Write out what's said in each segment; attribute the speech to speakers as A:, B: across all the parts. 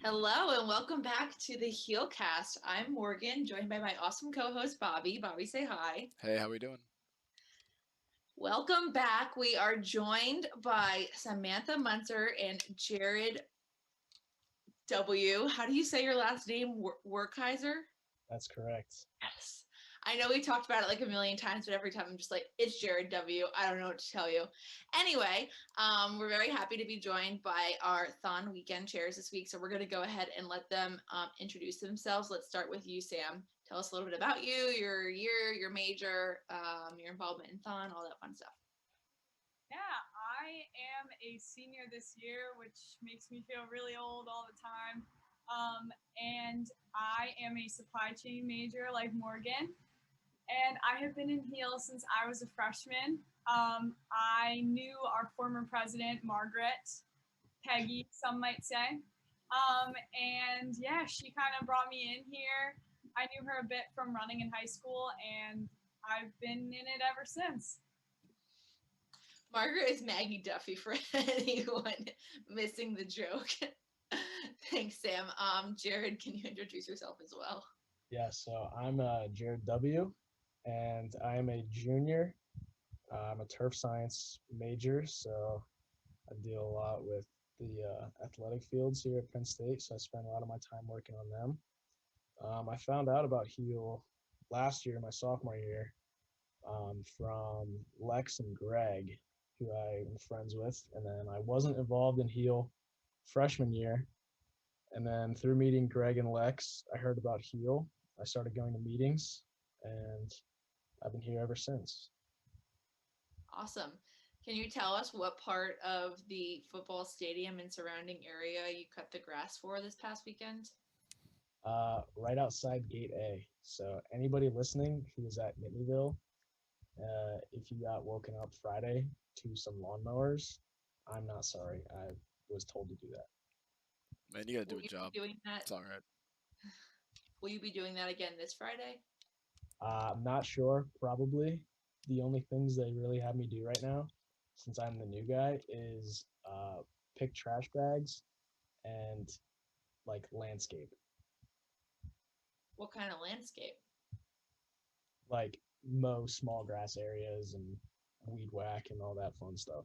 A: Hello and welcome back to the HEALcast. I'm Morgan, joined by my awesome co-host Bobby. Bobby, say hi.
B: Hey, how we doing?
A: Welcome back. We are joined by Samantha Munzer and Jared W. How do you say your last name? Werkheiser?
C: That's correct.
A: Yes. I know we talked about it like a million times, but every time I'm just like, it's Jared W. I don't know what to tell you. Anyway, we're very happy to be joined by our Thon weekend chairs this week. So we're going to go ahead and let them introduce themselves. Let's start with you, Sam. Tell us a little bit about you, your year, your major, your involvement in Thon, all that fun stuff.
D: Yeah, I am a senior this year, which makes me feel really old all the time. And I am a supply chain major like Morgan. And I have been in HEAL since I was a freshman. I knew our former president, Margaret, Peggy, some might say. And yeah, she kind of brought me in here. I knew her a bit from running in high school, and I've been in it ever since.
A: Margaret is Maggie Duffy for anyone missing the joke. Thanks, Sam. Jared, can you introduce yourself as well?
C: Yeah, so I'm Jared W, and I'm a junior. I'm a turf science major, so I deal a lot with the athletic fields here at Penn State, so I spend a lot of my time working on them. I found out about HEAL last year, my sophomore year, from Lex and Greg, who I'm friends with, and then I wasn't involved in HEAL freshman year. And then through meeting Greg and Lex, I heard about HEAL. I started going to meetings, and I've been here ever since.
A: Awesome. Can you tell us what part of the football stadium and surrounding area you cut the grass for this past weekend?
C: Right outside Gate A. So anybody listening who was at Nittanyville, if you got woken up Friday to some lawnmowers, I'm not sorry. I was told to do that.
B: Man, you gotta do
A: Will
B: a
A: you
B: job.
A: be doing that?
B: It's all right.
A: Will you be doing that again this Friday?
C: I'm not sure. Probably the only things they really have me do right now, since I'm the new guy, is pick trash bags and like landscape,
A: What kind of landscape?
C: like mow small grass areas and weed whack and all that fun stuff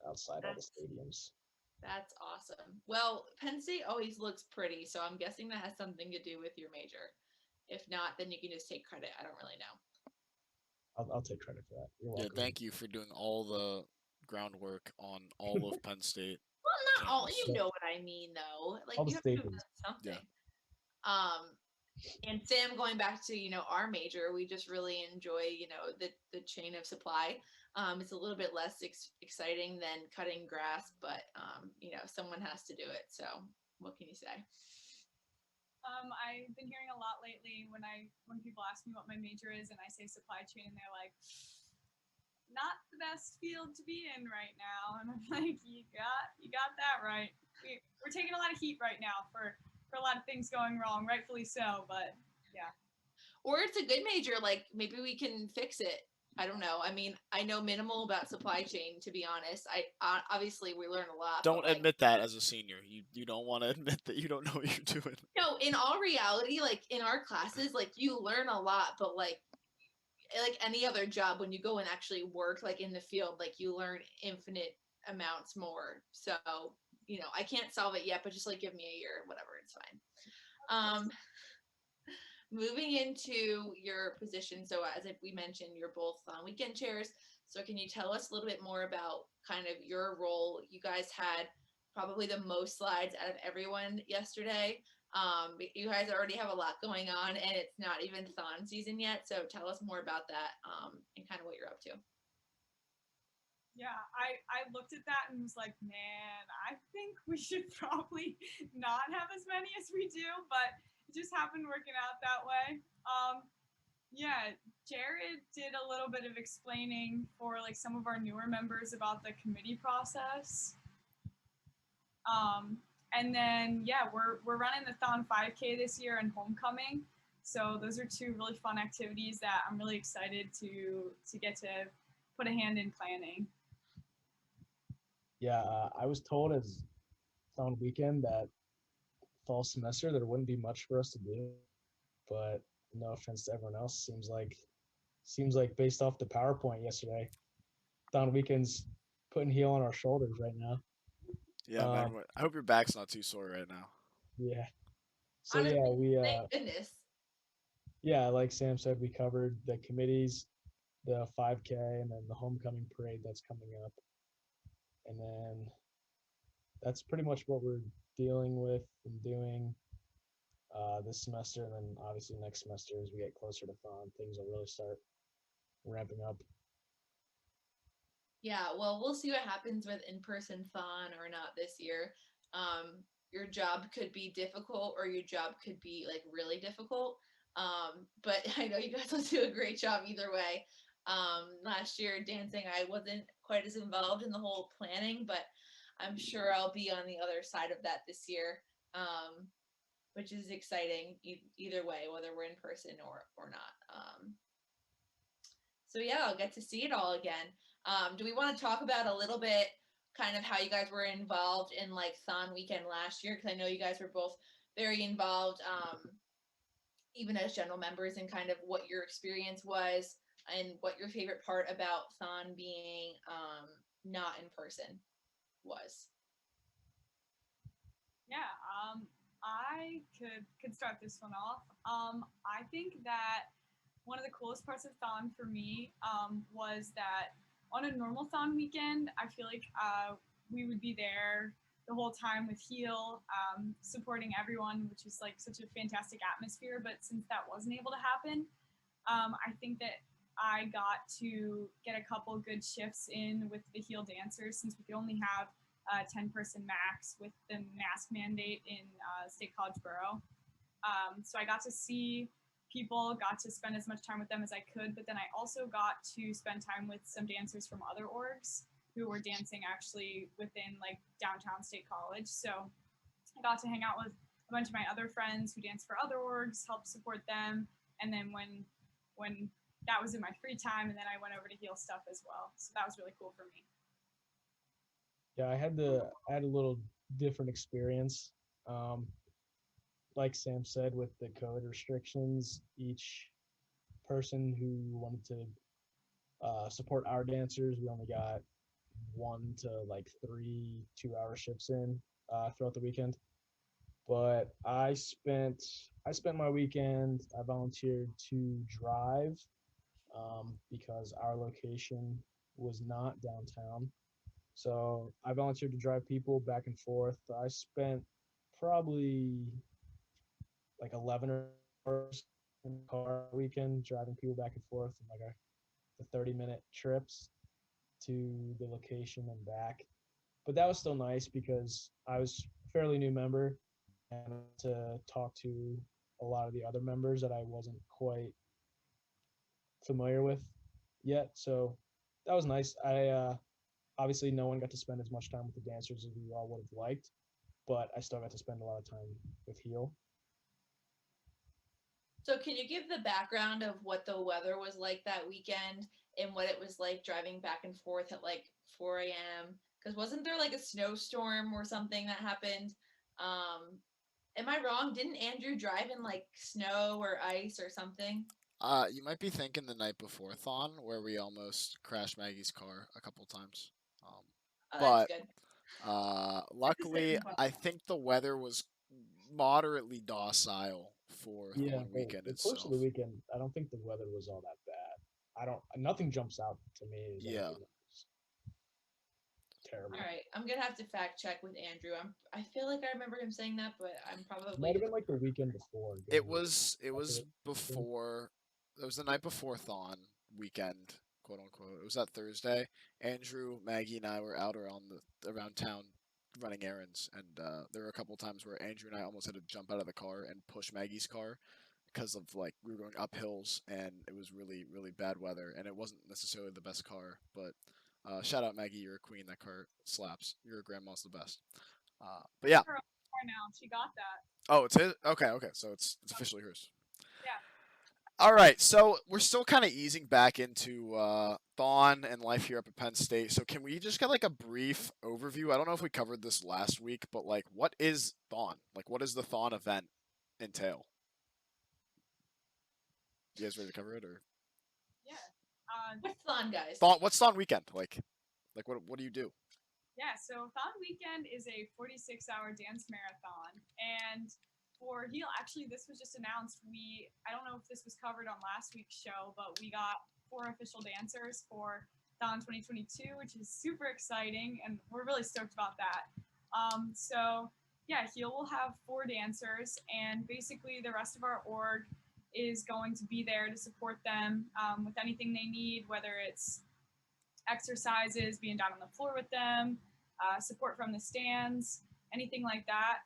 C: outside all the
A: That's
C: stadiums.
A: that's awesome. Well, Penn State always looks pretty, so I'm guessing that has something to do with your major. If not, then you can just take credit. I don't really know.
C: I'll take credit for that. You're
B: Yeah,
C: welcome.
B: thank you for doing all the groundwork on all of Penn State
A: Well, not all. You
B: campus.
A: know what I mean, though. Like
C: All the
A: you have to have
C: staples.
A: done
B: Yeah.
A: something. Um, and Sam, going back to our major, we just really enjoy the chain of supply. It's a little bit less exciting than cutting grass, but someone has to do it. So what can you say?
D: I've been hearing a lot lately when people ask me what my major is and I say supply chain and they're like, not the best field to be in right now. And I'm like, you got that right. We're taking a lot of heat right now for a lot of things going wrong, rightfully so, but yeah.
A: Or it's a good major, like maybe we can fix it. I don't know. I mean, I know minimal about supply chain, to be honest. I obviously we learn a lot, but
B: Don't
A: like
B: admit that as a senior. You don't want to admit that you don't know what you're doing.
A: no, in all reality, like in our classes, like you learn a lot, but like any other job, when you go and actually work like in the field, like you learn infinite amounts more. So I can't solve it yet, but just like give me a year, whatever, it's fine. um Moving into your position, so as we mentioned, you're both on weekend chairs. So can you tell us a little bit more about kind of your role? You guys had probably the most slides out of everyone yesterday. You guys already have a lot going on, and it's not even Thon season yet. So tell us more about that, and kind of what you're up to.
D: Yeah, I looked at that and was like, man, I think we should probably not have as many as we do, but it just happened working out that way. Yeah, Jared did a little bit of explaining for like some of our newer members about the committee process. And then yeah, we're running the Thon 5K this year and homecoming. So those are two really fun activities that I'm really excited to get to put a hand in planning.
C: Yeah, I was told as on weekend that fall semester, there wouldn't be much for us to do. But no offense to everyone else, seems like based off the PowerPoint yesterday, Don Weekend's putting heel on our shoulders right now.
B: Yeah, man.
C: Um,
B: I hope your back's not too sore right now.
C: yeah. So
A: Honestly,
C: yeah, we
A: thank goodness.
C: yeah, like Sam said, we covered the committees, the 5K, and then the homecoming parade that's coming up, and then that's pretty much what we're dealing with and doing this semester, and then obviously next semester as we get closer to Thon, things will really start ramping up.
A: Yeah, well, we'll see what happens with in-person thon or not this year. Your job could be difficult or your job could be like really difficult. But I know you guys will do a great job either way. Last year dancing, I wasn't quite as involved in the whole planning, but I'm sure I'll be on the other side of that this year, which is exciting either way, whether we're in person or not. So yeah, I'll get to see it all again. Do we want to talk about a little bit kind of how you guys were involved in like Thon weekend last year? Because I know you guys were both very involved, even as general members, and kind of what your experience was and what your favorite part about Thon being not in person was.
D: Yeah, I could start this one off. I think that one of the coolest parts of Thon for me was that on a normal Thon weekend, I feel like we would be there the whole time with Heal, supporting everyone, which is like such a fantastic atmosphere. But since that wasn't able to happen, I think that I got to get a couple good shifts in with the Heal dancers since we could only have 10-person max with the mask mandate in State College Borough. So I got to see people, got to spend as much time with them as I could, but then I also got to spend time with some dancers from other orgs who were dancing actually within like downtown State College. So I got to hang out with a bunch of my other friends who dance for other orgs, help support them, and then when that was in my free time, and then I went over to Heal stuff as well. So that was really cool for me.
C: Yeah, I had a little different experience. Um, like Sam said, with the COVID restrictions, each person who wanted to support our dancers, we only got 1 to 3 2-hour shifts in throughout the weekend. But I spent my weekend. I volunteered to drive because our location was not downtown. So I volunteered to drive people back and forth. I spent probably like 11 hours in the car weekend driving people back and forth in like the 30-minute trips to the location and back. But that was still nice because I was a fairly new member and to talk to a lot of the other members that I wasn't quite familiar with yet. So that was nice. I obviously no one got to spend as much time with the dancers as we all would have liked, but I still got to spend a lot of time with Heal.
A: So can you give the background of what the weather was like that weekend and what it was like driving back and forth at like 4 a.m.? Because wasn't there like a snowstorm or something that happened? Am I wrong? Didn't Andrew drive in like snow or ice or something?
B: You might be thinking the night before Thon, where we almost crashed Maggie's car a couple times. Um,
A: Oh, that's
B: but
A: good.
B: luckily, I think the weather was moderately docile for
C: Yeah,
B: Thon weekend
C: the course of the
B: itself.
C: weekend, I don't think the weather was all that bad. I don't. Nothing jumps out to me as
B: Yeah.
C: anything that was terrible.
A: All right, I'm gonna have to fact check with Andrew. I feel like I remember him saying that, but I'm
C: It might
A: probably
C: have been like the weekend before.
B: It
C: Going
B: was it
C: after
B: was
C: the weekend.
B: before it was the night before Thon weekend, quote unquote. It was that Thursday. Andrew, Maggie, and I were out around town running errands, and there were a couple times where Andrew and I almost had to jump out of the car and push Maggie's car because of like we were going up hills and it was really really bad weather and it wasn't necessarily the best car, but shout out Maggie, you're a queen. That car slaps. Your grandma's the best. But yeah.
D: Her own car now, she got that.
B: Oh, it's his. Okay, okay. So it's officially hers.
D: Yeah.
B: All right, so we're still kind of easing back into Thon and life here up at Penn State. So can we just get like a brief overview? I don't know if we covered this last week, but like, what is Thon? Like, what does the Thon event entail? You guys ready to cover it, or
D: Yeah.
A: What's on, guys?
B: Thon? What's Thon weekend like what do you do?
D: Yeah, so Thon Weekend is a 46-hour dance marathon. And for Heal, actually, this was just announced. I don't know if this was covered on last week's show, but we got 4 official dancers for Thon 2022, which is super exciting, and we're really stoked about that. So, yeah, Heal will have 4 dancers, and basically the rest of our org is going to be there to support them with anything they need, whether it's exercises, being down on the floor with them, support from the stands, anything like that.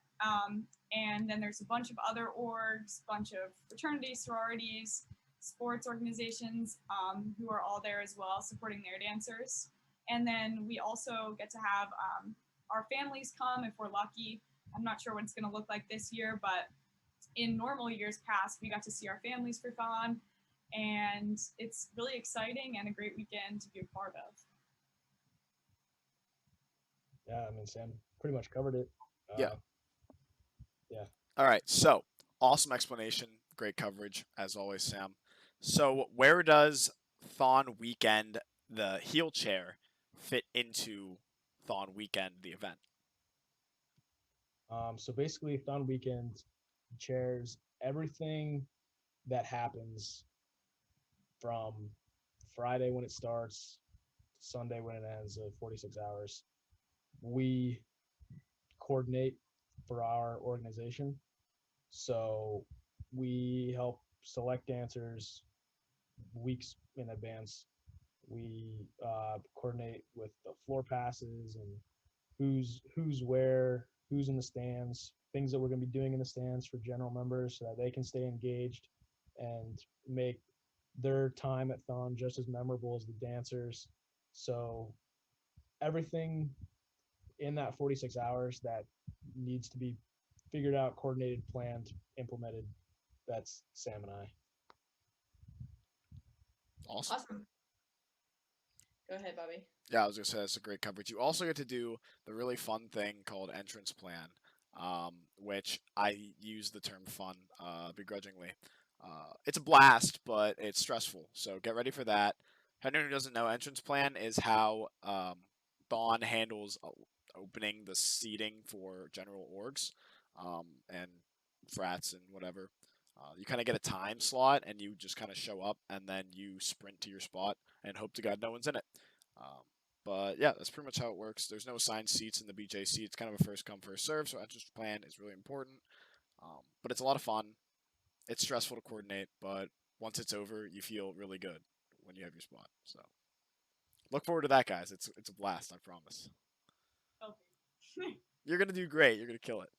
D: And then there's a bunch of other orgs, bunch of fraternities, sororities, sports organizations who are all there as well, supporting their dancers. And then we also get to have our families come if we're lucky. I'm not sure what it's going to look like this year, but in normal years past, we got to see our families for Thon, and it's really exciting and a great weekend to be a part of.
C: Yeah, I mean, Sam pretty much covered it.
B: Yeah.
C: Yeah.
B: All right, so awesome explanation, great coverage as always, Sam. So where does Thon Weekend, the heel chair, fit into Thon Weekend, the event?
C: So basically, Thon Weekend chairs everything that happens from Friday when it starts to Sunday when it ends of 46 hours. We coordinate for our organization. So we help select dancers weeks in advance. We coordinate with the floor passes and who's where, who's in the stands, things that we're going to be doing in the stands for general members so that they can stay engaged and make their time at Thon just as memorable as the dancers. So everything in that 46 hours that needs to be figured out, coordinated, planned, implemented, that's Sam and I.
B: Awesome.
A: Awesome. Go ahead, Bobby.
B: Yeah, I was gonna say that's a great coverage. You also get to do the really fun thing called entrance plan, which I use the term fun begrudgingly. It's a blast, but it's stressful. So get ready for that. Anyone who doesn't know, entrance plan is how Thon handles opening the seating for general orgs and frats and whatever. You kind of get a time slot, and you just kind of show up, and then you sprint to your spot, and hope to God no one's in it. But yeah, that's pretty much how it works. There's no assigned seats in the BJC. It's kind of a first come, first serve, so entrance plan is really important. But it's a lot of fun. It's stressful to coordinate, but once it's over, you feel really good when you have your spot. So look forward to that, guys. It's a blast, I promise.
D: Okay.
B: You're gonna do great. You're gonna kill it.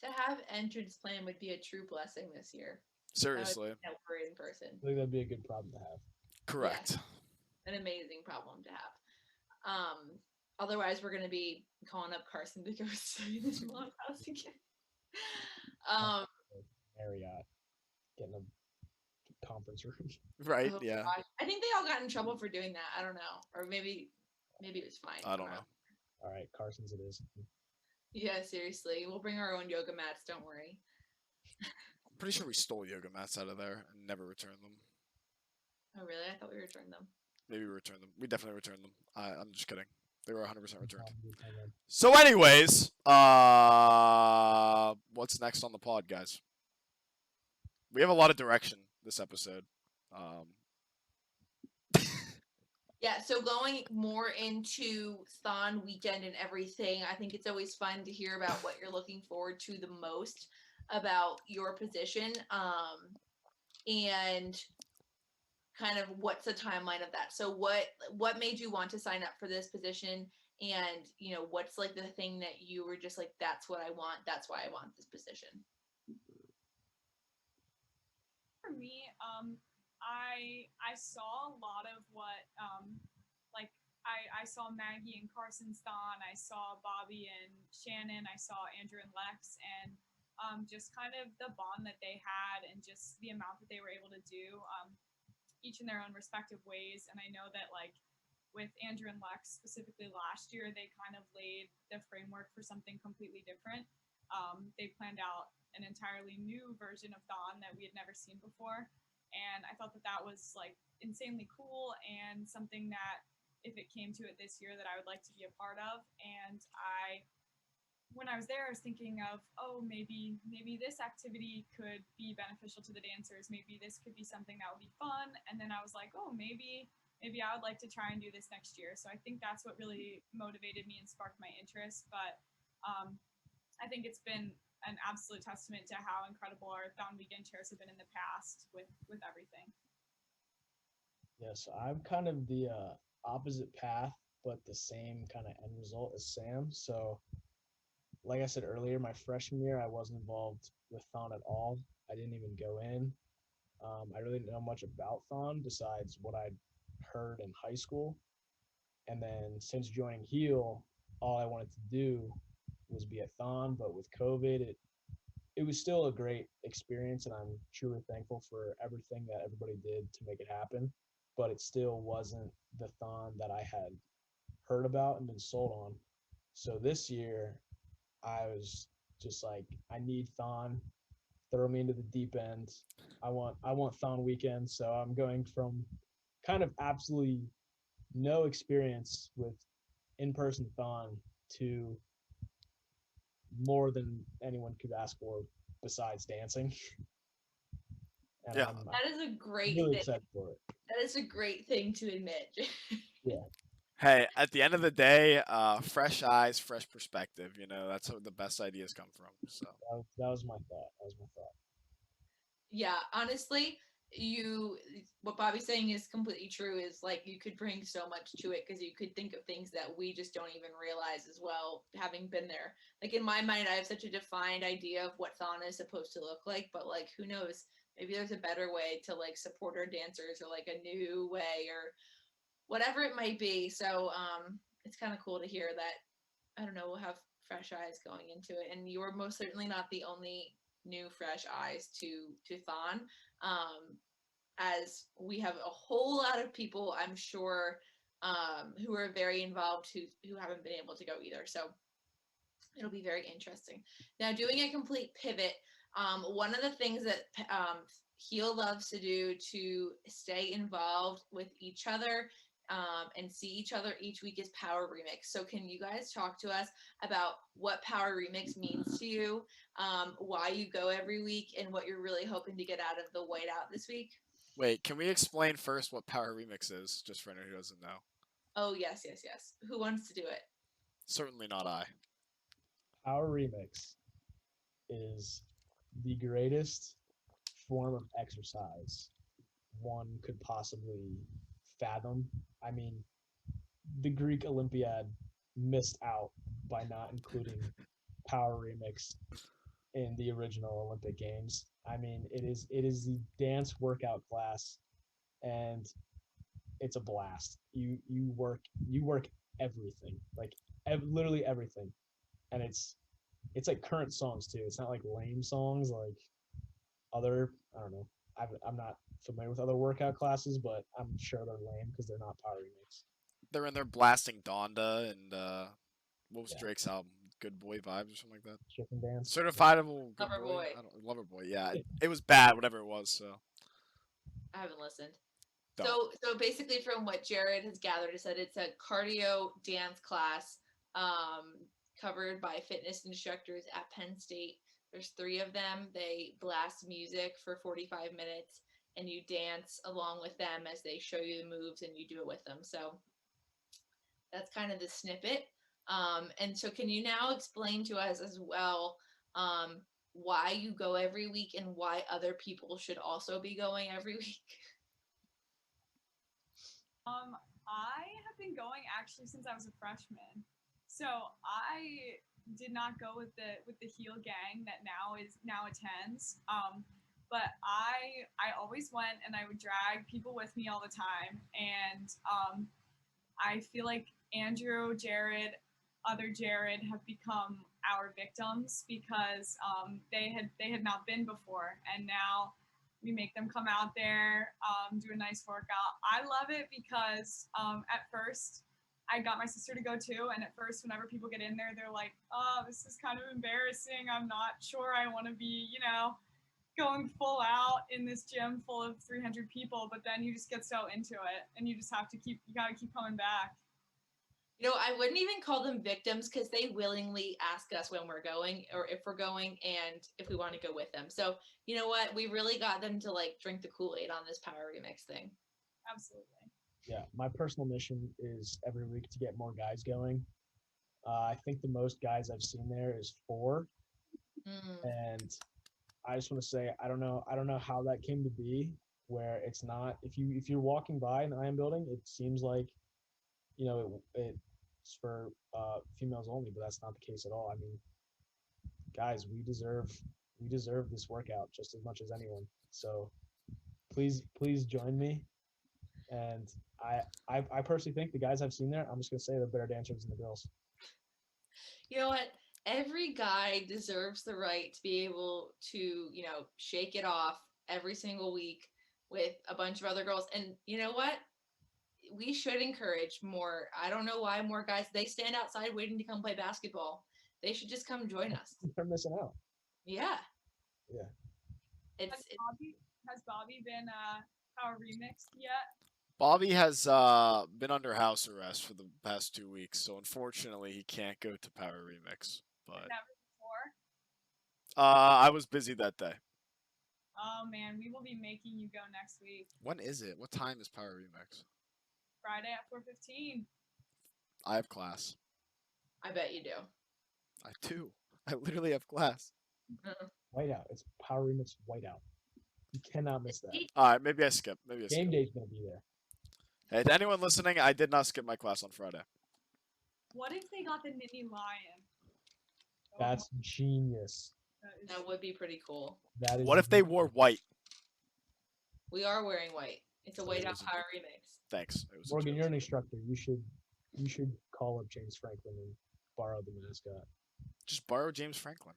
A: To have entrance plan would be a true blessing this year.
B: Seriously.
A: That we're in person.
C: I think that'd be a good problem to have.
B: Correct.
A: An amazing problem to have. Otherwise, we're going to be calling up Carson to go stay in his mom's house again.
C: Marriott, getting a conference room.
B: Right.
A: Oh,
B: Yeah.
A: gosh. I think they all got in trouble for doing that. I don't know, or maybe it was fine.
B: I don't know.
C: All right, Carson's it is.
A: Yeah, seriously, we'll bring our own yoga mats. Don't worry.
B: I'm pretty sure we stole yoga mats out of there and never returned them.
A: Oh, really? I thought we returned them.
B: Maybe we returned them. We definitely returned them. I'm just kidding. They were 100% returned.
C: Okay.
B: So, anyways, what's next on the pod, guys? We have a lot of direction this episode.
A: Yeah, so going more into Thon Weekend and everything, I think it's always fun to hear about what you're looking forward to the most about your position, and kind of what's the timeline of that. So what made you want to sign up for this position, and what's like the thing that you were just like, that's what I want, that's why I want this position?
D: For me, I saw a lot of what like I saw Maggie and Carson's Thon, I saw Bobby and Shannon, I saw Andrew and Lex, and just kind of the bond that they had and just the amount that they were able to do, each in their own respective ways. And I know that like with Andrew and Lex specifically last year, they kind of laid the framework for something completely different. They planned out an entirely new version of Thon that we had never seen before. And I thought that that was like insanely cool and something that if it came to it this year that I would like to be a part of. And when I was there, I was thinking of, oh, maybe this activity could be beneficial to the dancers. Maybe this could be something that would be fun. And then I was like, oh, maybe I would like to try and do this next year. So I think that's what really motivated me and sparked my interest. But I think it's been an absolute testament to how incredible our Thon weekend chairs have been in the past with everything.
C: Yeah, so I'm kind of the opposite path, but the same kind of end result as Sam. So, like I said earlier, my freshman year, I wasn't involved with Thon at all. I didn't even go in. I really didn't know much about Thon besides what I'd heard in high school. And then since joining Heal, all I wanted to do was be at Thon. But with COVID, it was still a great experience, and I'm truly thankful for everything that everybody did to make it happen. But it still wasn't the Thon that I had heard about and been sold on. So this year, I was just like, I need Thon. Throw me into the deep end. I want Thon weekend. So I'm going from kind of absolutely no experience with in-person Thon to more than anyone could ask for besides dancing. And
B: Yeah.
A: That is a great
C: really
A: thing.
C: excited for it.
A: That is a great thing to admit.
C: Yeah,
B: Hey, at the end of the day, fresh eyes, fresh perspective. You know, that's how the best ideas come from. So
C: that was my thought. That was my thought.
A: Yeah, honestly, what Bobby's saying is completely true. Is like you could bring so much to it because you could think of things that we just don't even realize as well, having been there. Like in my mind, I have such a defined idea of what Thon is supposed to look like, but like who knows? Maybe there's a better way to like support our dancers or like a new way or whatever it might be. So it's kind of cool to hear that. I don't know, we'll have fresh eyes going into it, and you are most certainly not the only new fresh eyes to Thon. As we have a whole lot of people, I'm sure, who are very involved who haven't been able to go either. So it'll be very interesting. Now, doing a complete pivot, one of the things that Heal loves to do to stay involved with each other and see each other each week is Power Remix. So, can you guys talk to us about what Power Remix means to you, why you go every week, and what you're really hoping to get out of the whiteout this week?
B: wait, can we explain first what Power Remix is, just for anyone who doesn't know?
A: Oh, yes, yes, yes. Who wants to do it?
B: Certainly not I.
C: Our remix is the greatest form of exercise one could possibly fathom. I mean, the Greek Olympiad missed out by not including Power Remix in the original Olympic Games. I mean, it is the dance workout class, and it's a blast. You work everything, like literally everything, and it's like current songs too. It's not like lame songs like other. I don't know. I'm not familiar with other workout classes, but I'm sure they're lame because they're not Power Remix.
B: They're in there blasting Donda and what was
C: Yeah.
B: Drake's album? Good Boy Vibes or something like that.
C: Chicken dance.
B: Certifiable Good
A: Lover
B: Boy.
A: Boy.
B: I don't Lover Boy. Yeah, it was bad, whatever it was. So
A: I haven't listened.
B: don't.
A: So basically, from what Jared has gathered, is that it's a cardio dance class, covered by fitness instructors at Penn State. There's three of them. They blast music for 45 minutes, and you dance along with them as they show you the moves, and you do it with them. So that's kind of the snippet. And so, can you now explain to us as well why you go every week and why other people should also be going every week?
D: I have been going actually since I was a freshman. So I did not go with the heel gang that now attends. But I always went and I would drag people with me all the time. And I feel like Andrew, Jared, other Jared have become our victims because they had not been before, and now we make them come out there, do a nice workout. I love it because at first I got my sister to go too, and at first whenever people get in there, they're like, "Oh, this is kind of embarrassing. I'm not sure I want to be, going full out in this gym full of 300 people." But then you just get so into it, and you just have to you gotta keep coming back.
A: I wouldn't even call them victims because they willingly ask us when we're going or if we're going and if we want to go with them. So, you know what? We really got them to like drink the Kool-Aid on this Power Remix thing.
D: Absolutely.
C: Yeah, my personal mission is every week to get more guys going. I think the most guys I've seen there is 4, and I just want to say I don't know how that came to be. Where it's not if you're walking by an IM building, it seems like it's for females only, but that's not the case at all. I mean, guys, we deserve this workout just as much as anyone. So please join me. And I personally think the guys I've seen there, I'm just gonna say they're better dancers than the girls.
A: You know what? Every guy deserves the right to be able to, shake it off every single week with a bunch of other girls. And you know what? We should encourage more. I don't know why more guys, they stand outside waiting to come play basketball. They should just come join us.
C: They're missing out.
A: Yeah.
C: Yeah.
D: Has Bobby been Power Remixed yet?
B: Bobby has been under house arrest for the past 2 weeks, so unfortunately he can't go to Power Remix. But
D: Never before.
B: I was busy that day.
D: Oh man, we will be making you go next week.
B: When is it? What time is Power Remix?
D: Friday at 4:15.
B: I have class.
A: I bet you do.
B: I do. I literally have class.
C: Whiteout. It's Power Remix Whiteout. You cannot miss that.
B: All right, maybe I skip.
C: Game day's gonna be there.
B: Hey, to anyone listening, I did not skip my class on Friday.
D: What if they got the Nittany Lion?
C: That's genius.
A: That would be pretty cool.
C: That is.
B: What if they wore white?
A: We are wearing white. It's a White Out Power Remix.
B: Thanks. It was
C: Morgan, you're an instructor. You should call up James Franklin and borrow the mascot.
B: Just borrow James Franklin.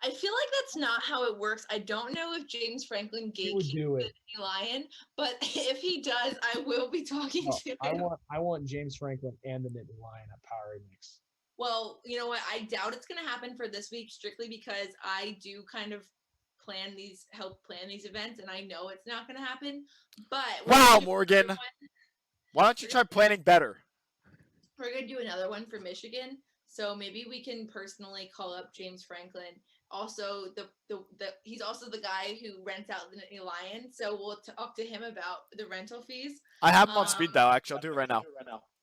A: I feel like that's not how it works. I don't know if James Franklin gatekeeps the Nittany Lion, but if he does, I will be talking to him.
C: I want James Franklin and the Nittany Lion at Power Remix.
A: Well, you know what? I doubt it's going to happen for this week, strictly because I do kind of help plan these events, and I know it's not going to happen. But
B: wow, Morgan, why don't you try planning better?
A: We're going to do another one for Michigan, so maybe we can personally call up James Franklin. Also, he's also the guy who rents out the Nittany Lion, so we'll talk to him about the rental fees.
B: I have him on speed dial. Actually, I'll do it right now.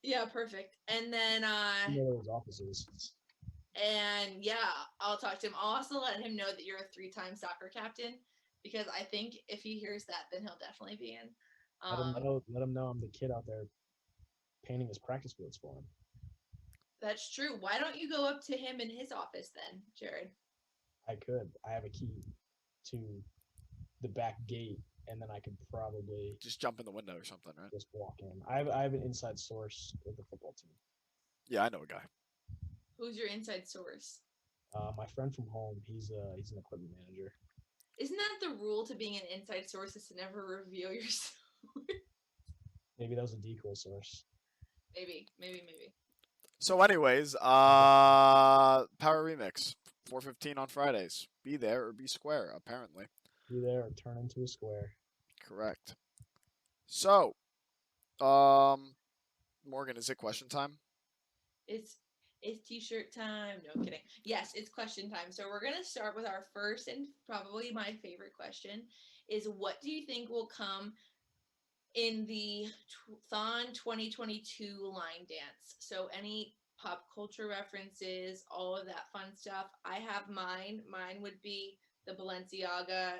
A: Yeah, perfect. And then
C: those offices.
A: And yeah, I'll talk to him. I'll also let him know that you're a 3-time soccer captain, because I think if he hears that, then he'll definitely be in.
C: Let him know I'm the kid out there painting his practice fields for him.
A: That's true. Why don't you go up to him in his office then, Jared?
C: I could. I have a key to the back gate, and then I could probably
B: just jump in the window or something, right?
C: Just walk in. I have an inside source with the football team.
B: Yeah, I know a guy.
A: Who's your inside source?
C: My friend from home. He's an equipment manager.
A: Isn't that the rule to being an inside source, is to never reveal your source?
C: Maybe that was a decoy source.
A: Maybe.
B: So anyways, Power Remix, 4:15 on Fridays. Be there or be square, apparently.
C: Be there or turn into a square.
B: Correct. So, Morgan, is it question time?
A: It's t-shirt time. No, kidding. Yes, it's question time. So we're going to start with our first and probably my favorite question is, what do you think will come in the Thon 2022 line dance? So any pop culture references, all of that fun stuff. I have mine. Mine would be the Balenciaga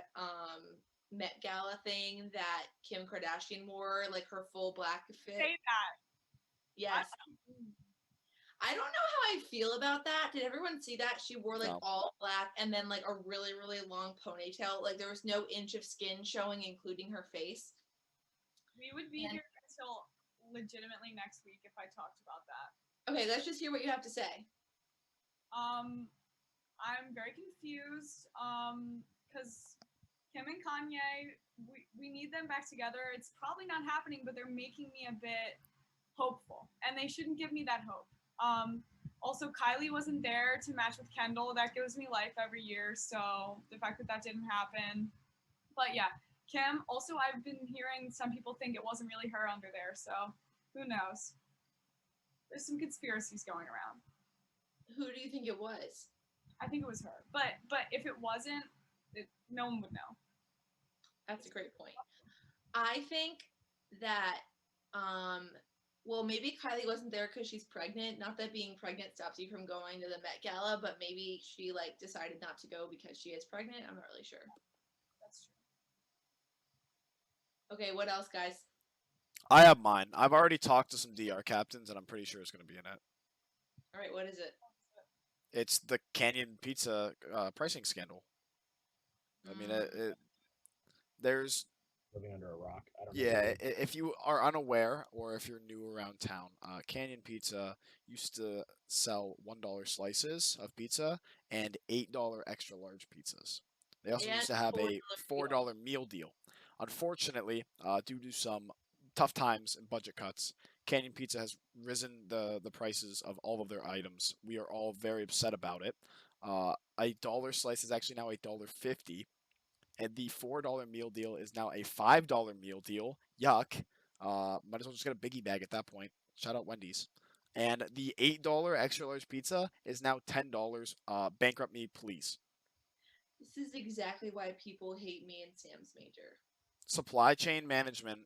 A: Met Gala thing that Kim Kardashian wore, like her full black fit.
D: Say that.
A: Yes. I don't know how I feel about that. Did everyone see that? She wore like all black and then like a really, really long ponytail. Like there was no inch of skin showing, including her face.
D: We would be here until legitimately next week if I talked about that.
A: Okay, let's just hear what you have to say.
D: I'm very confused. Because Kim and Kanye, we need them back together. It's probably not happening, but they're making me a bit hopeful, and they shouldn't give me that hope. Also, Kylie wasn't there to match with Kendall. That gives me life every year. So the fact that that didn't happen, but yeah, Kim. Also, I've been hearing some people think it wasn't really her under there. So who knows? There's some conspiracies going around.
A: Who do you think it was?
D: I think it was her, but if it wasn't, no one would know.
A: That's a great point. I think that, well, maybe Kylie wasn't there because she's pregnant. Not that being pregnant stops you from going to the Met Gala, but maybe she like decided not to go because she is pregnant. I'm not really sure.
D: That's true.
A: Okay, what else, guys?
B: I have mine. I've already talked to some DR captains, and I'm pretty sure it's going to be in it.
A: All right, what is it?
B: It's the Canyon Pizza pricing scandal. I mean, there's
C: Living under a rock. I don't know.
B: yeah. If you are unaware or if you're new around town, Canyon Pizza used to sell $1 slices of pizza and $8 extra large pizzas. They also used to have a $4 meal deal. Unfortunately, due to some tough times and budget cuts, Canyon Pizza has risen the prices of all of their items. We are all very upset about it. A dollar slice is actually now $1.50, and the $4 meal deal is now a $5 meal deal. Yuck! Might as well just get a biggie bag at that point. Shout out Wendy's. And the $8 extra large pizza is now $10. Bankrupt me, please.
A: This is exactly why people hate me and Sam's major.
B: Supply chain management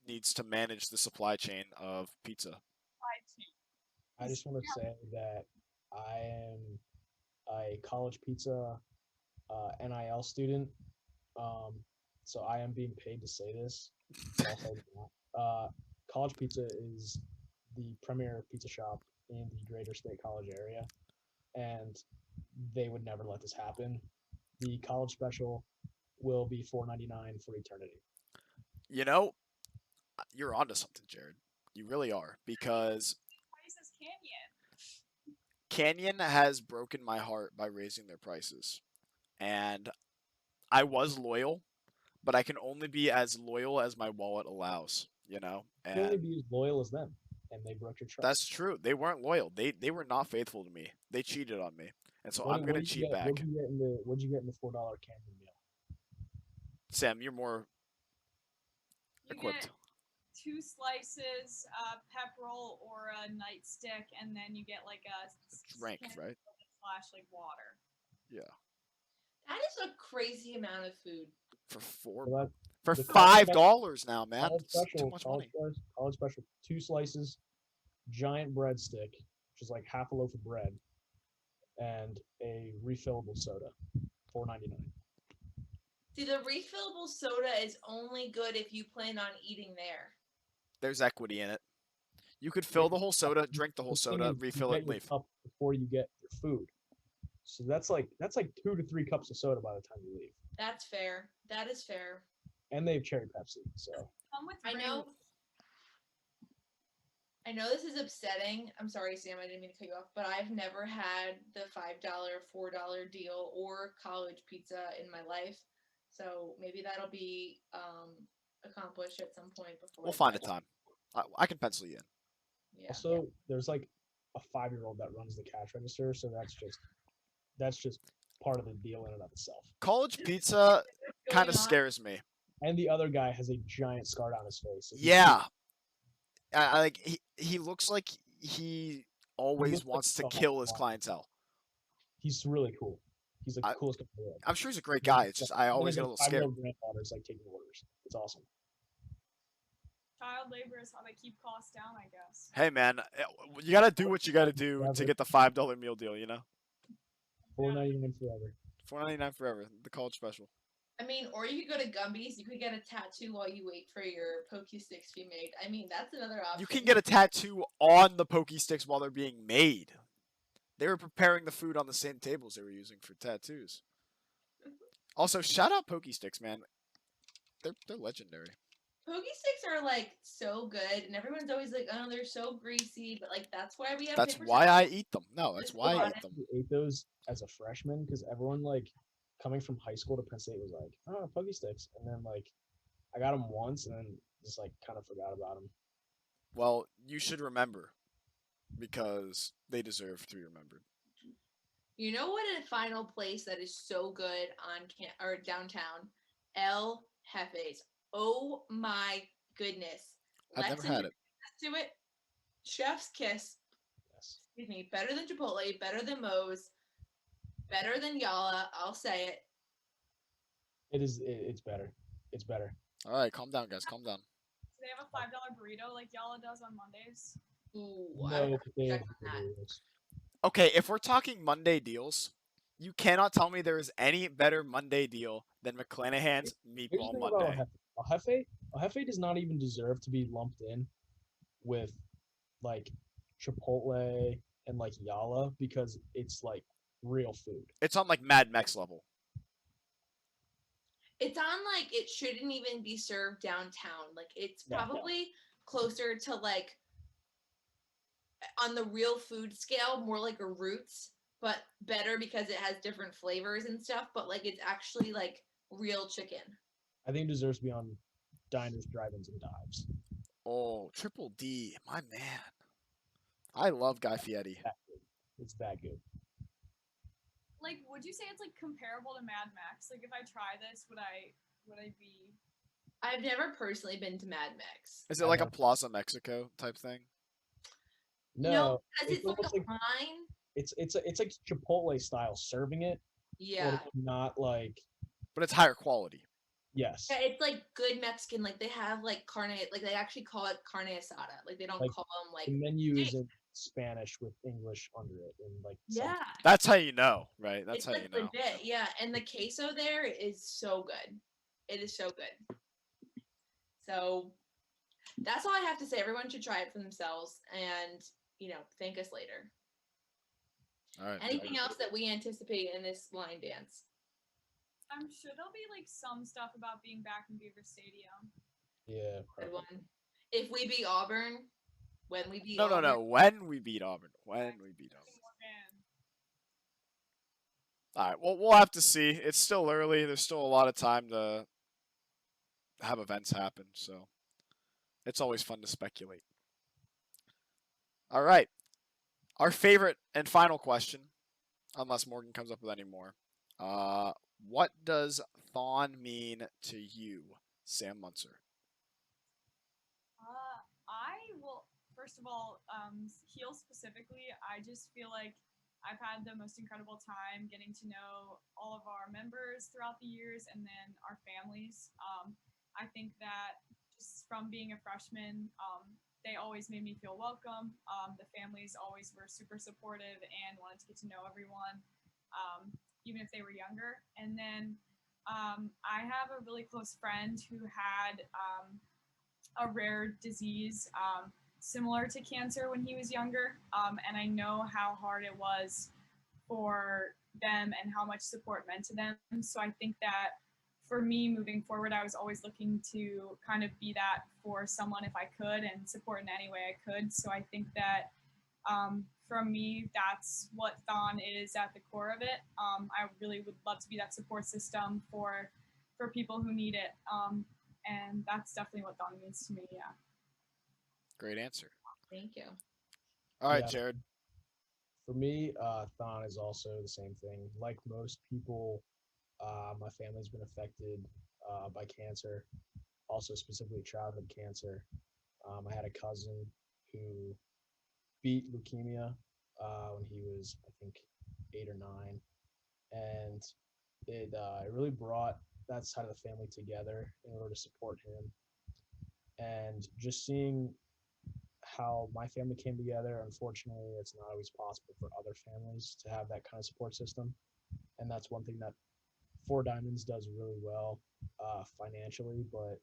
B: needs to manage the supply chain of pizza.
C: I just want to say that I am a college pizza NIL student. So I am being paid to say this. College Pizza is the premier pizza shop in the greater State College area, and they would never let this happen. The college special will be $4.99 for eternity.
B: You know, you're onto something, Jared. You really are, because
D: Prices Canyon.
B: Canyon has broken my heart by raising their prices. And I was loyal, but I can only be as loyal as my wallet allows, you know?
C: You can only
B: And
C: be as loyal as them, and they broke your trust.
B: that's true. They weren't loyal. They were not faithful to me. They cheated on me. And so I'm going to cheat back.
C: What'd you get in the $4 Canyon meal?
B: Sam, you're more
D: You
B: equipped.
D: get 2 slices, pep roll or a nightstick, and then you get like a
B: Drink,
D: can
B: right?
D: slash like water.
B: Yeah.
A: That is a crazy amount of food.
C: So
B: For
C: the
B: $5 now, man.
C: college
B: It's too
C: special,
B: much money.
C: college special, 2 slices, giant breadstick, which is like half a loaf of bread, and a refillable soda, $4.99.
A: See, the refillable soda is only good if you plan on eating there.
B: There's equity in it. You could fill the whole soda, drink the whole
C: The thing
B: soda,
C: is,
B: refill
C: you
B: it,
C: get your
B: leave.
C: cup before you get your food. So that's like 2 to 3 cups of soda by the time you leave.
A: That's fair. That is fair.
C: And they have cherry Pepsi. So
D: Come with
A: I know. I know this is upsetting. I'm sorry, Sam. I didn't mean to cut you off, but I've never had the $5, $4 deal or college pizza in my life. So maybe that'll be accomplished at some point before.
B: We'll find a time. I can pencil you in.
A: Yeah.
C: also, there's like a 5-year-old that runs the cash register, so that's just part of the deal in and of itself.
B: College pizza kind of
A: Going on.
B: scares me.
C: And the other guy has a giant scar down his face. So
B: Yeah. I like he looks like he always
C: looks like
B: wants to
C: a
B: kill his
C: hawk.
B: clientele.
C: he's really cool. He's like
B: I-
C: the coolest guy in the world.
B: I'm sure he's a great guy. It's just I always
C: And
B: get a
C: his
B: little scared.
C: 5-year-old grandfather's like taking orders. It's awesome.
D: Child labor is how they keep costs down, I guess.
B: Hey man, you gotta do what you gotta do to get the $5 meal deal. You know,
C: $4.99 forever.
B: $4.99 forever. The college special.
A: I mean, or you could go to Gumby's. You could get a tattoo while you wait for your Pokey Sticks to be made. I mean, that's another option.
B: You can get a tattoo on the pokey sticks while they're being made. They were preparing the food on the same tables they were using for tattoos. Also, shout out pokey sticks, man. They're legendary.
A: Poke sticks are like so good, and everyone's always like, "Oh, they're so greasy," but like that's why we have
B: That's
A: paper
B: why I
A: towels.
B: eat them. No, that's
A: Just
B: why
A: go
B: I
A: on
B: eat them.
C: We ate those as a freshman because everyone like coming from high school to Penn State was like, oh, Pokey Sticks, and then like I got them once and then just like kind of forgot about them.
B: Well, you should remember because they deserve to be remembered.
A: You know what? A final place that is so good on or downtown, El Jefe's. Oh my goodness!
B: I've
A: Let's
B: never had
A: introduce
B: it.
A: us to it. Chef's kiss.
C: Yes,
A: Excuse me. Better than Chipotle. Better than Moe's. Better than Yala. I'll say it.
C: it is. It's better. It's better.
B: All right, calm down, guys. Calm down.
D: Do they have a $5 burrito like Yala does on Mondays?
A: Ooh, I
C: No,
A: would
C: but they
A: check
C: have
A: on
C: good
A: that.
C: burritos.
B: Okay, if we're talking Monday deals, you cannot tell me there is any better Monday deal than McClanahan's
C: Here's the
B: Meatball
C: thing about
B: Monday.
C: El Jefe. El Jefe does not even deserve to be lumped in with like Chipotle and like Yala because it's like real food.
B: It's on like Mad Mex level.
A: It's on like it shouldn't even be served downtown. Like it's
C: No.
A: probably closer to like on the real food scale, more like a Roots, but better because it has different flavors and stuff. But like it's actually like real chicken.
C: I think it deserves to be on diners, drive-ins, and dives.
B: Oh, Triple D, my man. I love Guy Fieri.
C: That good. It's that good.
D: Like, would you say it's like comparable to Mad Max? Like, if I try this, would I be?
A: I've never personally been to Mad Max.
B: Is it
C: I
B: like a
C: know.
B: Plaza Mexico type thing?
A: No,
C: No,
A: because it's like
C: almost
A: a
C: like
A: line.
C: it's like Chipotle style serving it,
A: Yeah.
C: but it's not like
B: But it's higher quality.
C: yes,
A: Yeah, it's like good Mexican. Like they have like carne, like they actually call it carne asada. Like they don't
C: like
A: call them like
C: the menu
A: steak.
C: is in Spanish with English under it and like
A: Yeah,
B: That's how you know, right? That's
A: it's
B: how
A: like
B: you know.
A: legit. Yeah, and the queso there is so good. It is so good. So that's all I have to say. Everyone should try it for themselves and, thank us later.
B: All right.
A: Anything else that we anticipate in this line dance?
D: I'm sure there'll be like some stuff about being back in Beaver Stadium.
C: yeah.
A: Good
C: Probably.
A: one. If we beat Auburn, when we beat
B: No, no,
A: Auburn,
B: no. When we beat Auburn. When we beat Auburn.
D: Morgan.
B: All right. Well, we'll have to see. It's still early. There's still a lot of time to have events happen. So it's always fun to speculate. All right. Our favorite and final question, unless Morgan comes up with any more. What does Thon mean to you, Sam Munzer?
D: I will first of all, Heal specifically. I just feel like I've had the most incredible time getting to know all of our members throughout the years, and then our families. I think that just from being a freshman, they always made me feel welcome. The families always were super supportive and wanted to get to know everyone, even if they were younger. And then I have a really close friend who had a rare disease similar to cancer when he was younger. And I know how hard it was for them and how much support meant to them. So I think that for me moving forward, I was always looking to kind of be that for someone if I could and support in any way I could. So I think that from me, that's what Thon is at the core of it. I really would love to be that support system for people who need it. And that's definitely what Thon means to me. Yeah.
B: Great answer.
A: thank you.
B: All right,
C: Yeah.
B: Jared.
C: For me, Thon is also the same thing. Like most people, my family's been affected by cancer, also specifically childhood cancer. I had a cousin who beat leukemia when he was, I think, 8 or 9, and it really brought that side of the family together in order to support him. And just seeing how my family came together, unfortunately, it's not always possible for other families to have that kind of support system. And that's one thing that Four Diamonds does really well financially, but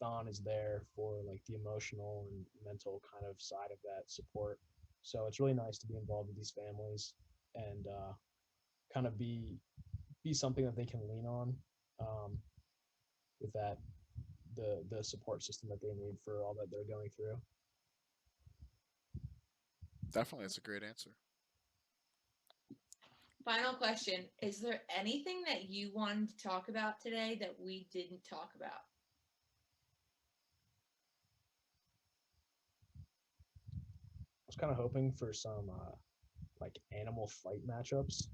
C: Thon is there for like the emotional and mental kind of side of that support. So it's really nice to be involved with these families and kind of be something that they can lean on with that. the support system that they need for all that they're going through.
B: Definitely, that's a great answer.
A: Final question. Is there anything that you wanted to talk about today that we didn't talk about?
C: I was kind of hoping for some like animal fight matchups.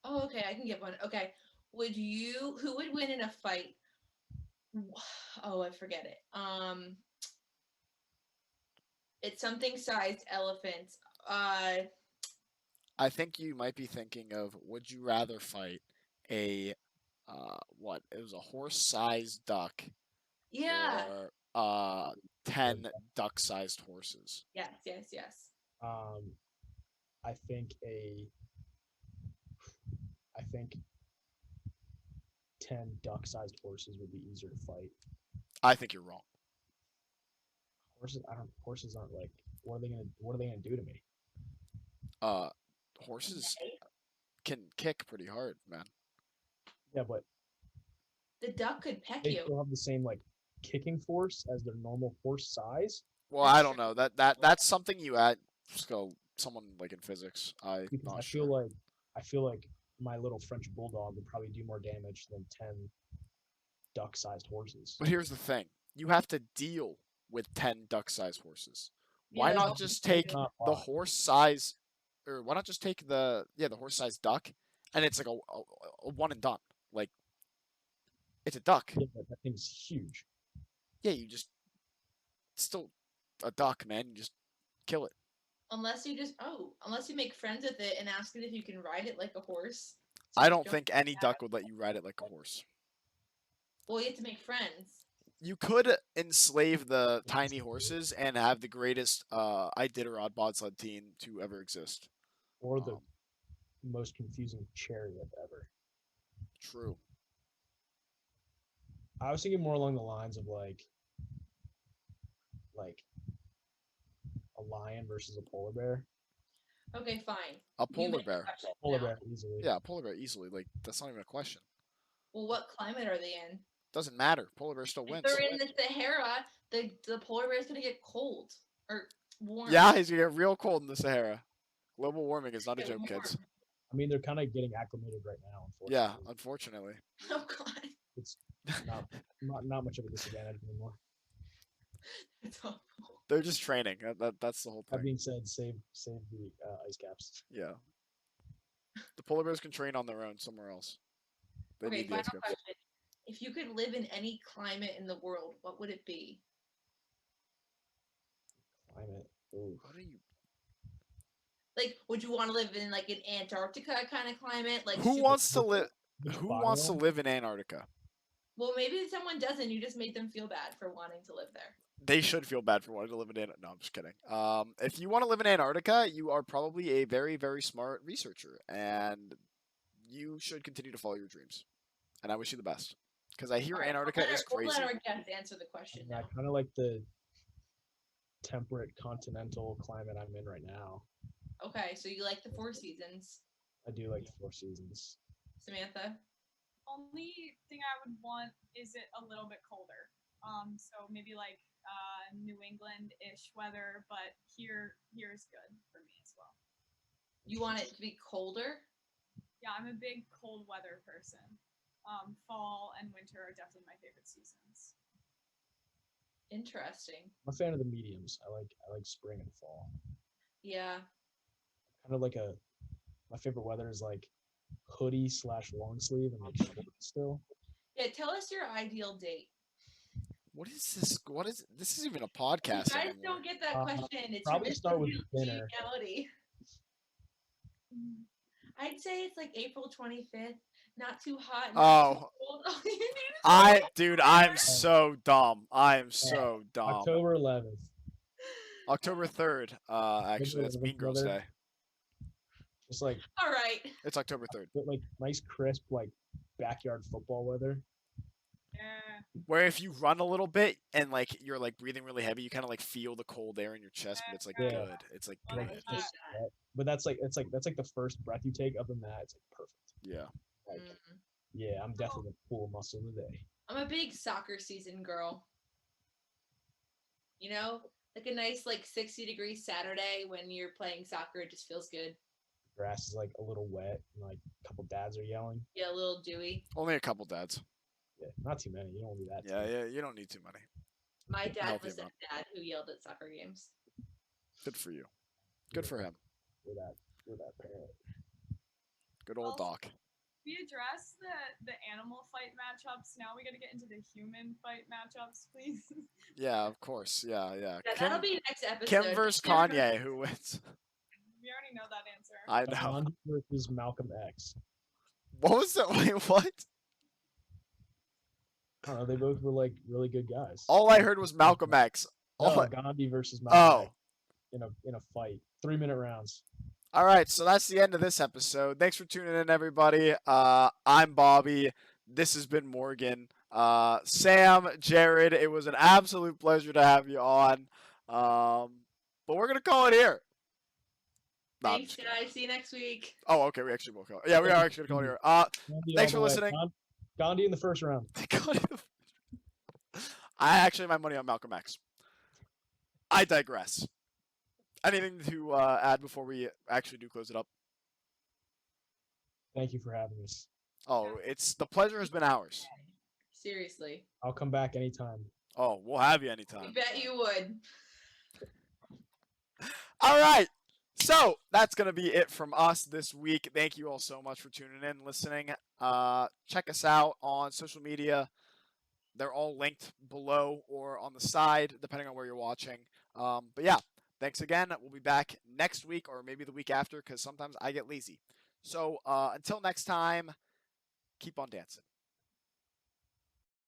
A: Oh, okay, I can give one. Okay. Who would win in a fight? Oh, I forget it. It's something sized elephants.
B: I think you might be thinking of, would you rather fight a what? It was a horse-sized duck
A: Yeah.
B: or 10 duck-sized horses.
A: Yes, yes, yes.
C: I think I think 10 duck-sized horses would be easier to fight.
B: I think you're wrong.
C: Horses aren't like, what are they gonna do to me?
B: Horses can kick pretty hard, man.
C: Yeah, but
A: The duck could peck
C: they
A: you.
C: still have the same like kicking force as their normal horse size.
B: Well,
A: That's
B: I don't
A: true.
B: know. That's something you add. Just go someone like in physics. I'm
C: Because
B: not
C: I
B: sure.
C: feel like my little French bulldog would probably do more damage than 10 duck-sized horses.
B: But here's the thing: you have to deal with 10 duck-sized horses. Why
A: Yeah,
B: not
A: that's
B: just
A: true.
B: take
C: Not
B: the
C: why.
B: horse size, or why not just take the horse-sized duck, and it's like a one and done. Like it's a duck.
C: Yeah, that thing's huge.
B: Yeah, you just still a duck, man. You just kill it.
A: Unless you make friends with it and ask it if you can ride it like a horse.
B: I don't think any duck would let you ride it like a horse.
A: Well, you have to make friends.
B: You could enslave the tiny horses and have the greatest Iditarod bobsled team to ever exist.
C: Or the most confusing chariot ever.
B: True.
C: I was thinking more along the lines of like a lion versus a polar bear.
A: Okay, fine.
B: A
A: You
B: polar
A: make the
B: bear.
A: question
C: Polar
A: now.
C: bear easily.
B: Yeah, a polar bear easily. Like that's not even a question.
A: Well, what climate are they in?
B: Doesn't matter. Polar bear still
A: If
B: wins.
A: they're in the Sahara, the polar bear is gonna get cold or warm.
B: Yeah, he's gonna get real cold in the Sahara. Global warming is not a
A: Get
B: joke, kids.
A: warm.
C: I mean, they're kind of getting acclimated right now.
B: Yeah,
C: Unfortunately,
B: unfortunately.
A: Oh god,
C: it's not much of a disadvantage anymore.
A: it's awful.
B: They're just training. That's the whole
C: That
B: thing.
C: being said, save the ice caps.
B: Yeah. The polar bears can train on their own somewhere else. They
A: Okay,
B: need the ice
A: final
B: caps.
A: question. If you could live in any climate in the world, what would it be?
C: Climate. Ooh.
B: What are you?
A: Like, would you want to live in like an Antarctica kind of climate? Like,
B: Who
A: super-
B: wants to live?
C: Which
B: Who wants to
C: biome?
B: live in Antarctica?
A: Well, maybe someone doesn't. You just made them feel bad for wanting to live there.
B: They should feel bad for wanting to live in Antarctica. No, I'm just kidding. If you want to live in Antarctica, you are probably a very, very smart researcher, and you should continue to follow your dreams. And I wish you the best, because I hear
A: All right,
B: Antarctica is
A: We'll
B: crazy.
A: let our guest answer the question
C: I
A: now.
C: kind of like the temperate continental climate I'm in right now.
A: Okay, so you like the Four Seasons,
C: I do like the Four Seasons.
A: Samantha?
D: Only thing I would want is it a little bit colder. So maybe like New England-ish weather, but here is good for me as well.
A: You want it to be colder?
D: Yeah, I'm a big cold weather person. Fall and winter are definitely my favorite seasons.
A: Interesting.
C: I'm a fan of the mediums. I like spring and fall.
A: Yeah.
C: Kind of like my favorite weather is like hoodie / long sleeve and like shorts still.
A: Yeah, tell us your ideal date.
B: What is this? What is this? Is even a
A: You
B: podcast
A: guys
B: anymore?
A: don't get that question. It's
C: probably
A: your
C: start with
A: Mr.
C: dinner.
A: Reality. I'd say it's like April 25th. Not too hot. Not too
B: Oh,
A: cold. All you need is
B: dude, I'm so dumb. I am so dumb.
C: October 11th.
B: October 3rd. Actually, that's Mean Girls
C: weather.
B: Day.
C: Just like
A: all right.
B: It's October 3rd.
C: like nice crisp like backyard football weather.
D: Yeah.
B: Where if you run a little bit and like you're like breathing really heavy, you kind of like feel the cold air in your chest, but it's like
C: Yeah.
B: good. It's like
D: Like,
B: good.
A: hate
C: just
A: that.
C: sweat. But that's like that's like the first breath you take. Other than that, it's like perfect.
B: Yeah.
C: Like,
A: Mm.
C: yeah, I'm definitely the cool muscle today.
A: I'm a big soccer season girl. You know, like a nice 60-degree Saturday when you're playing soccer, it just feels good.
C: Grass is like a little wet, and like a couple dads are yelling.
A: Yeah, a little dewy.
B: Only a couple dads.
C: Yeah, not too many. You don't need that.
B: Yeah, you don't need too many.
A: My dad
B: Healthy
A: was that
B: amount.
A: dad who yelled at soccer games.
B: Good for you. Good for him.
C: We're that parent.
B: Good old Doc.
D: We addressed the animal fight matchups. Now we got to get into the human fight matchups, please.
B: Yeah, of course. Yeah.
A: Yeah, that'll be next episode.
B: Kim versus Kanye. Who wins?
D: We already know that answer.
B: I know.
C: Gandhi versus Malcolm X.
B: What was that? Wait, what?
C: I don't know. They both were like really good guys.
B: All I heard was Malcolm X.
C: No, Gandhi versus Malcolm X in a fight. 3-minute rounds.
B: All right, so that's the end of this episode. Thanks for tuning in, everybody. I'm Bobby. This has been Morgan. Sam, Jared, it was an absolute pleasure to have you on. But we're going to call it here. No, I'm
A: Thanks,
B: just kidding.
A: guys. See you next week.
B: Oh, okay. We actually will call it. Yeah, we are actually going to call it here.
C: Gandhi
B: Thanks
C: all
B: for
C: the way.
B: listening.
C: Gandhi in the first round.
B: I actually have my money on Malcolm X. I digress. Anything to add before we actually do close it up?
C: Thank you for having us.
B: Oh, the pleasure has been ours.
A: Seriously.
C: I'll come back anytime.
B: Oh, we'll have you
A: I
B: anytime.
A: bet you would.
B: All right. So that's going to be it from us this week. Thank you all so much for tuning in, listening. Check us out on social media. They're all linked below or on the side, depending on where you're watching. But yeah, thanks again. We'll be back next week or maybe the week after because sometimes I get lazy. So until next time, keep on dancing.